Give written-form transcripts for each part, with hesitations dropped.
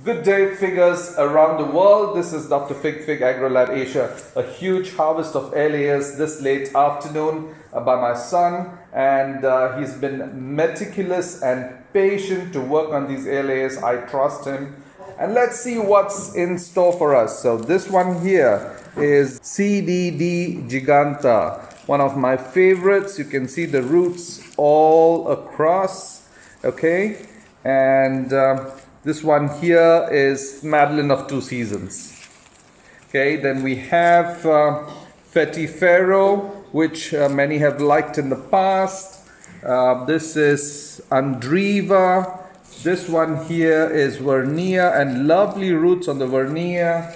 Good day, figures around the world. This is Dr. Fig Agro Lab Asia. A huge harvest of LAs this late afternoon by my son, and he's been meticulous and patient to work on these LAs. I trust him. And let's see what's in store for us. So this one here is CDD Giganta, one of my favorites. You can see the roots all across, okay? And this one here is Madeline of Two Seasons. Okay, then we have Fetifero, which many have liked in the past. This is Andriva. This one here is Vernia, and lovely roots on the Vernia.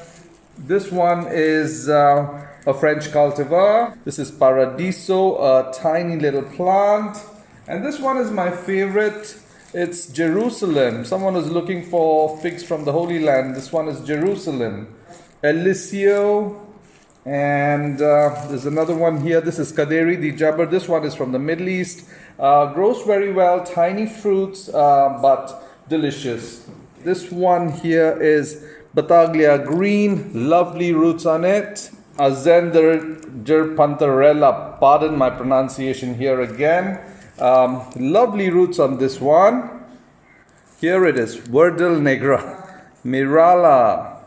This one is a French cultivar. This is Paradiso, a tiny little plant. And this one is my favorite. It's Jerusalem. Someone is looking for figs from the Holy Land. This one is Jerusalem. Eliseo. And there's another one here. This is Kaderi di Jabbar. This one is from the Middle East. Grows very well. Tiny fruits, but delicious. This one here is Battaglia Green. Lovely roots on it. Azender Pantarella. Pardon my pronunciation here again. Lovely roots on this one. Here it is, Verdel Negra, Mirala.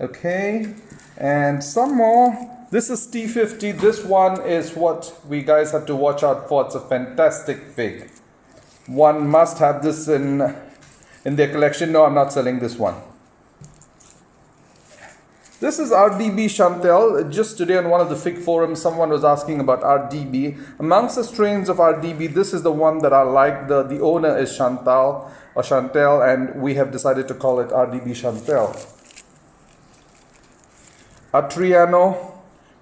Okay, and some more. This is T50. This one is what we guys have to watch out for. It's a fantastic fig. One must have this in their collection. No, I'm not selling this one. This is RDB Chantel. Just today on one of the fig forums, someone was asking about RDB. Amongst the strains of RDB, this is the one that I like. The owner is Chantal, and we have decided to call it RDB Chantel. Atriano,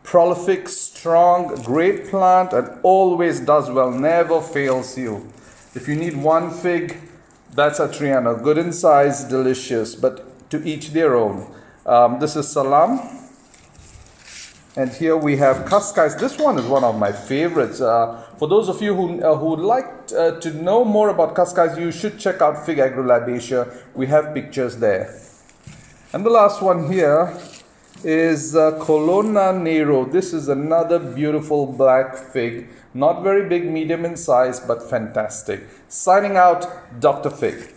prolific, strong, great plant, and always does well, never fails you. If you need one fig, that's Atriano. Good in size, delicious, but to each their own. This is Salam, and here we have Cascais. This one is one of my favorites. For those of you who would like to know more about Cascais, you should check out Fig Agro Lab Asia. We have pictures there. And the last one here is Colonna Nero. This is another beautiful black fig. Not very big, medium in size, but fantastic. Signing out, Dr. Fig.